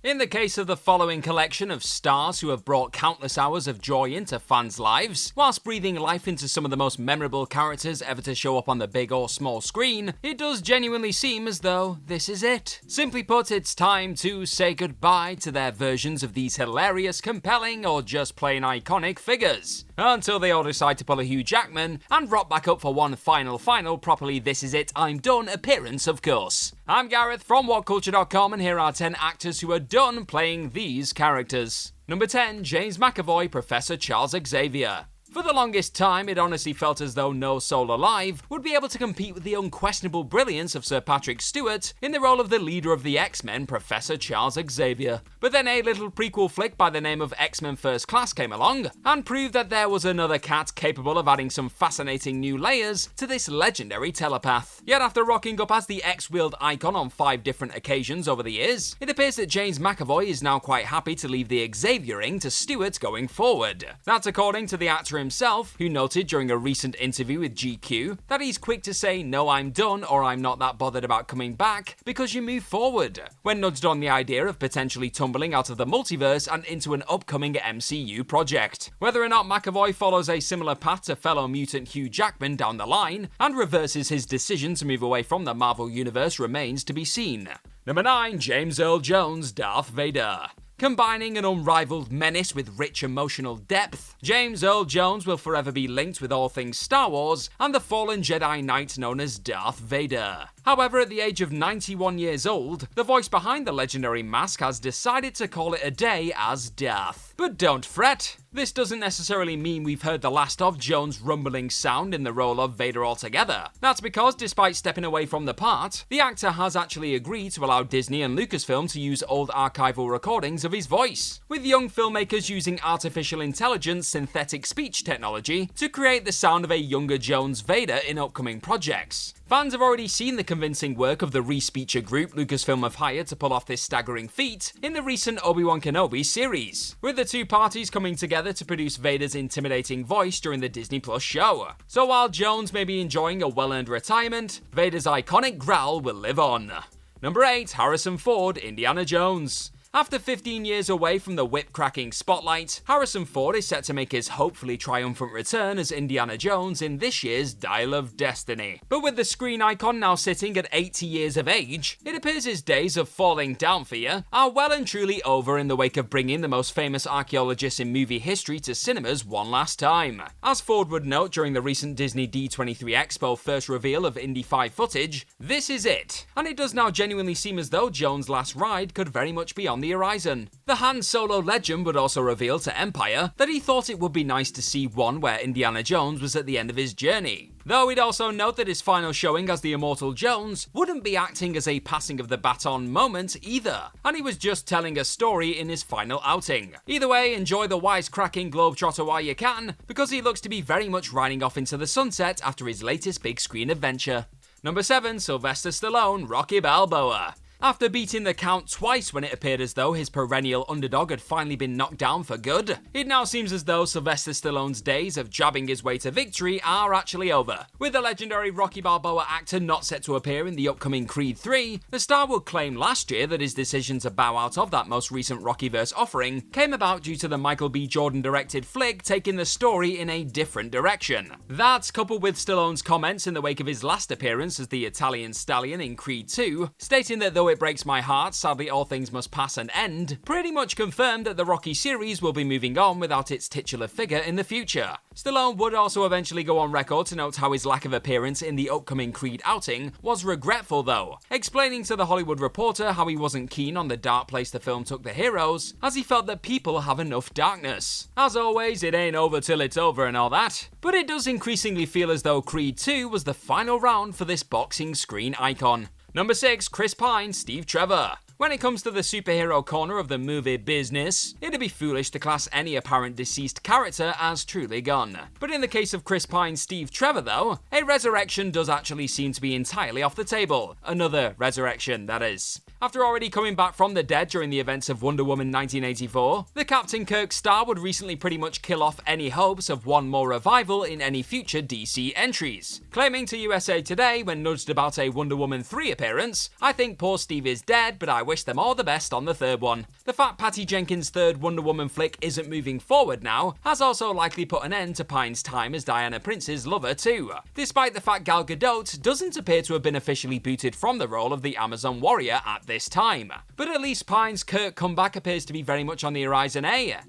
In the case of the following collection of stars who have brought countless hours of joy into fans' lives, whilst breathing life into some of the most memorable characters ever to show up on the big or small screen, it does genuinely seem as though this is it. Simply put, it's time to say goodbye to their versions of these hilarious, compelling, or just plain iconic figures, until they all decide to pull a Hugh Jackman and rock back up for one final properly this is it, I'm done appearance, of course. I'm Gareth from WhatCulture.com, and here are 10 actors who are done playing these characters. Number 10, James McAvoy, Professor Charles Xavier. For the longest time, it honestly felt as though no soul alive would be able to compete with the unquestionable brilliance of Sir Patrick Stewart in the role of the leader of the X-Men, Professor Charles Xavier. But then a little prequel flick by the name of X-Men First Class came along and proved that there was another cat capable of adding some fascinating new layers to this legendary telepath. Yet after rocking up as the X-wheeled icon on 5 different occasions over the years, it appears that James McAvoy is now quite happy to leave the Xaviering to Stewart going forward. That's according to the actor himself, who noted during a recent interview with GQ that he's quick to say no, I'm done, or I'm not that bothered about coming back, because you move forward, when nudged on the idea of potentially tumbling out of the multiverse and into an upcoming MCU project. Whether or not McAvoy follows a similar path to fellow mutant Hugh Jackman down the line and reverses his decision to move away from the Marvel Universe remains to be seen. Number 9, James Earl Jones, Darth Vader. Combining an unrivaled menace with rich emotional depth, James Earl Jones will forever be linked with all things Star Wars and the fallen Jedi Knight known as Darth Vader. However, at the age of 91 years old, the voice behind the legendary mask has decided to call it a day as Darth. But don't fret, this doesn't necessarily mean we've heard the last of Jones' rumbling sound in the role of Vader altogether. That's because, despite stepping away from the part, the actor has actually agreed to allow Disney and Lucasfilm to use old archival recordings of his voice, with young filmmakers using artificial intelligence synthetic speech technology to create the sound of a younger Jones Vader in upcoming projects. Fans have already seen the convincing work of the re-speecher group Lucasfilm have hired to pull off this staggering feat in the recent Obi-Wan Kenobi series, with the two parties coming together to produce Vader's intimidating voice during the Disney Plus show. So while Jones may be enjoying a well-earned retirement, Vader's iconic growl will live on. Number 8, Harrison Ford, Indiana Jones. After 15 years away from the whip-cracking spotlight, Harrison Ford is set to make his hopefully triumphant return as Indiana Jones in this year's Dial of Destiny. But with the screen icon now sitting at 80 years of age, it appears his days of falling down for you are well and truly over in the wake of bringing the most famous archaeologists in movie history to cinemas one last time. As Ford would note during the recent Disney D23 Expo first reveal of Indy 5 footage, this is it, and it does now genuinely seem as though Jones' last ride could very much be on the horizon. The Han Solo legend would also reveal to Empire that he thought it would be nice to see one where Indiana Jones was at the end of his journey. Though he'd also note that his final showing as the Immortal Jones wouldn't be acting as a passing of the baton moment either, and he was just telling a story in his final outing. Either way, enjoy the wisecracking globetrotter while you can, because he looks to be very much riding off into the sunset after his latest big screen adventure. Number 7, Sylvester Stallone, Rocky Balboa. After beating the count twice when it appeared as though his perennial underdog had finally been knocked down for good, it now seems as though Sylvester Stallone's days of jabbing his way to victory are actually over. With the legendary Rocky Balboa actor not set to appear in the upcoming Creed 3, the star would claim last year that his decision to bow out of that most recent Rockyverse offering came about due to the Michael B. Jordan directed flick taking the story in a different direction. That, coupled with Stallone's comments in the wake of his last appearance as the Italian Stallion in Creed 2, stating that though it breaks my heart, sadly all things must pass and end, pretty much confirmed that the Rocky series will be moving on without its titular figure in the future. Stallone would also eventually go on record to note how his lack of appearance in the upcoming Creed outing was regretful though, explaining to The Hollywood Reporter how he wasn't keen on the dark place the film took the heroes, as he felt that people have enough darkness. As always, it ain't over till it's over and all that, but it does increasingly feel as though Creed 2 was the final round for this boxing screen icon. Number 6, Chris Pine, Steve Trevor. When it comes to the superhero corner of the movie business, it'd be foolish to class any apparent deceased character as truly gone. But in the case of Chris Pine's Steve Trevor though, a resurrection does actually seem to be entirely off the table. Another resurrection, that is. After already coming back from the dead during the events of Wonder Woman 1984, the Captain Kirk star would recently pretty much kill off any hopes of one more revival in any future DC entries. Claiming to USA Today when nudged about a Wonder Woman 3 appearance, "I think poor Steve is dead, but I wish them all the best on the third one." The fact Patty Jenkins' third Wonder Woman flick isn't moving forward now has also likely put an end to Pine's time as Diana Prince's lover too, despite the fact Gal Gadot doesn't appear to have been officially booted from the role of the Amazon warrior at this time. But at least Pine's Kirk comeback appears to be very much on the horizon,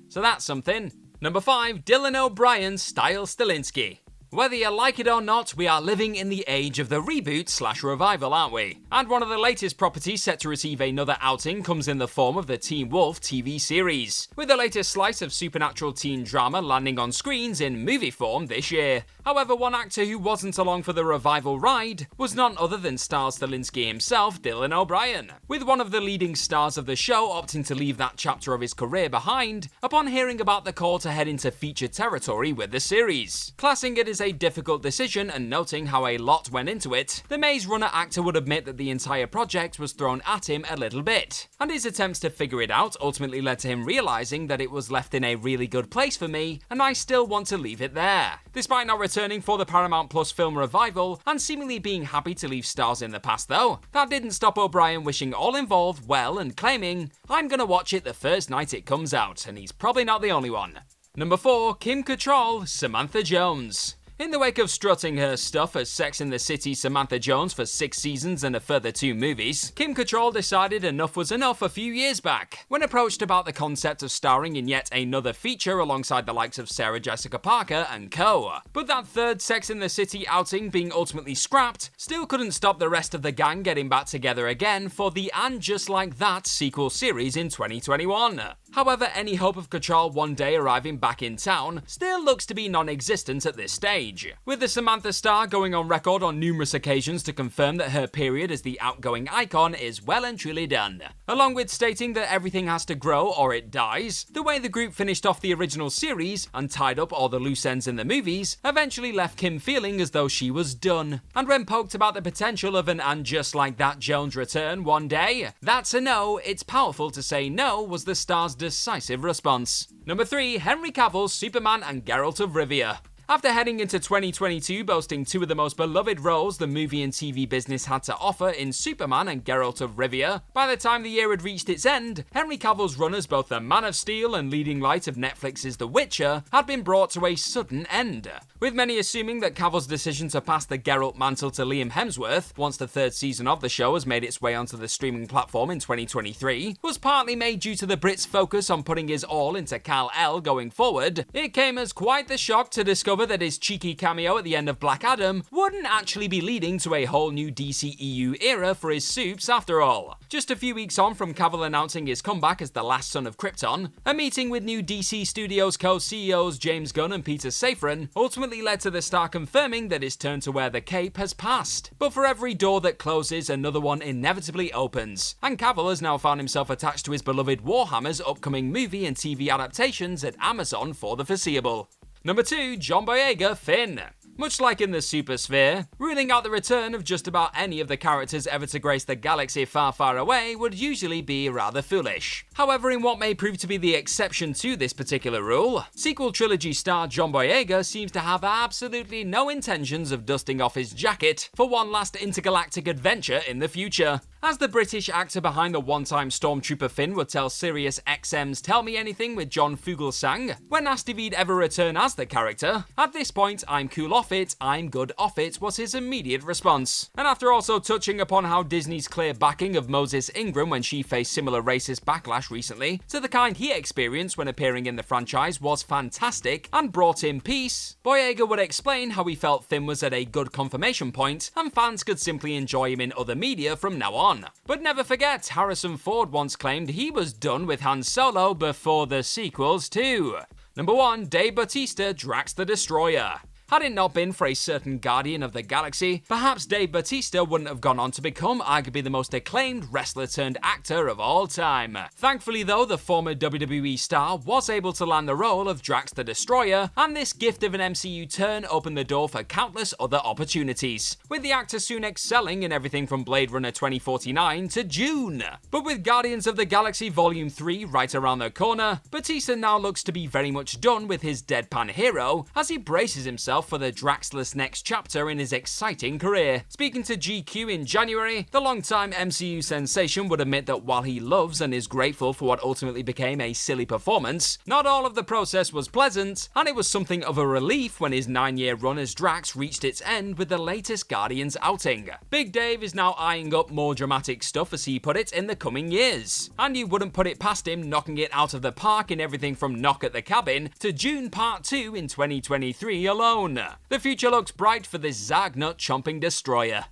so that's something. Number 5, Dylan O'Brien style Stilinski. Whether you like it or not, we are living in the age of the reboot/revival, aren't we? And one of the latest properties set to receive another outing comes in the form of the Teen Wolf TV series, with the latest slice of supernatural teen drama landing on screens in movie form this year. However, one actor who wasn't along for the revival ride was none other than star Stilinski himself, Dylan O'Brien, with one of the leading stars of the show opting to leave that chapter of his career behind upon hearing about the call to head into feature territory with the series. Classing it as a difficult decision and noting how a lot went into it, the Maze Runner actor would admit that the entire project was thrown at him a little bit, and his attempts to figure it out ultimately led to him realizing that it was left in a really good place for me, and I still want to leave it there. Despite not returning for the Paramount Plus film revival, and seemingly being happy to leave stars in the past though, that didn't stop O'Brien wishing all involved well and claiming, "I'm gonna watch it the first night it comes out," and he's probably not the only one. Number 4, Kim Cattrall, Samantha Jones. In the wake of strutting her stuff as Sex and the City Samantha Jones for 6 seasons and a further 2 movies, Kim Cattrall decided enough was enough a few years back. When approached about the concept of starring in yet another feature alongside the likes of Sarah Jessica Parker and co. But that third Sex and the City outing being ultimately scrapped still couldn't stop the rest of the gang getting back together again for the And Just Like That sequel series in 2021. However, any hope of Cattrall one day arriving back in town still looks to be non-existent at this stage, with the Samantha star going on record on numerous occasions to confirm that her period as the outgoing icon is well and truly done, along with stating that everything has to grow or it dies. The way the group finished off the original series and tied up all the loose ends in the movies eventually left Kim feeling as though she was done, and when poked about the potential of an And Just Like That Jones return one day, "That's a no, it's powerful to say no," was the star's decisive response. Number 3, Henry Cavill's Superman and Geralt of Rivia. After heading into 2022 boasting 2 of the most beloved roles the movie and TV business had to offer in Superman and Geralt of Rivia, by the time the year had reached its end, Henry Cavill's run as both the Man of Steel and leading light of Netflix's The Witcher had been brought to a sudden end, with many assuming that Cavill's decision to pass the Geralt mantle to Liam Hemsworth, once the 3rd season of the show has made its way onto the streaming platform in 2023, was partly made due to the Brits' focus on putting his all into Kal-El going forward. It came as quite the shock to discover that his cheeky cameo at the end of Black Adam wouldn't actually be leading to a whole new DCEU era for his soups after all. Just a few weeks on from Cavill announcing his comeback as the last son of Krypton, a meeting with new DC Studios co-CEOs James Gunn and Peter Safran ultimately led to the star confirming that his turn to wear the cape has passed. But for every door that closes, another one inevitably opens, and Cavill has now found himself attached to his beloved Warhammer's upcoming movie and TV adaptations at Amazon for the foreseeable. Number 2, John Boyega, Finn. Much like in the Super Sphere, ruling out the return of just about any of the characters ever to grace the galaxy far, far away would usually be rather foolish. However, in what may prove to be the exception to this particular rule, sequel trilogy star John Boyega seems to have absolutely no intentions of dusting off his jacket for one last intergalactic adventure in the future. As the British actor behind the one-time Stormtrooper Finn would tell Sirius XM's Tell Me Anything with John Fugelsang, when asked if he'd ever return as the character, "At this point, I'm cool off it, I'm good off it," was his immediate response. And after also touching upon how Disney's clear backing of Moses Ingram when she faced similar racist backlash recently, to the kind he experienced when appearing in the franchise was fantastic and brought him peace, Boyega would explain how he felt Finn was at a good confirmation point and fans could simply enjoy him in other media from now on. But never forget, Harrison Ford once claimed he was done with Han Solo before the sequels too. Number 1, Dave Bautista, Drax the Destroyer. Had it not been for a certain Guardian of the Galaxy, perhaps Dave Bautista wouldn't have gone on to become arguably the most acclaimed wrestler turned actor of all time. Thankfully though, the former WWE star was able to land the role of Drax the Destroyer, and this gift of an MCU turn opened the door for countless other opportunities, with the actor soon excelling in everything from Blade Runner 2049 to Dune. But with Guardians of the Galaxy Volume 3 right around the corner, Bautista now looks to be very much done with his deadpan hero as he braces himself for the Draxless next chapter in his exciting career. Speaking to GQ in January, the longtime MCU sensation would admit that while he loves and is grateful for what ultimately became a silly performance, not all of the process was pleasant, and it was something of a relief when his 9-year run as Drax reached its end with the latest Guardians outing. Big Dave is now eyeing up more dramatic stuff, as he put it, in the coming years, and you wouldn't put it past him knocking it out of the park in everything from Knock at the Cabin to Dune Part 2 in 2023 alone. The future looks bright for this Zagnut chomping destroyer.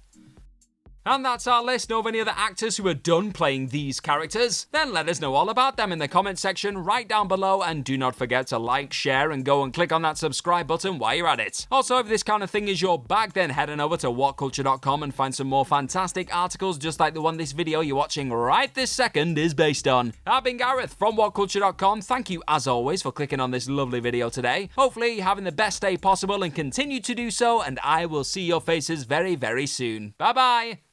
And that's our list. Know of any other actors who are done playing these characters? Then let us know all about them in the comment section right down below, and do not forget to like, share, and go and click on that subscribe button while you're at it. Also, if this kind of thing is your bag, then head on over to whatculture.com and find some more fantastic articles just like the one this video you're watching right this second is based on. I've been Gareth from whatculture.com. Thank you as always for clicking on this lovely video today. Hopefully you're having the best day possible and continue to do so, and I will see your faces very, very soon. Bye bye!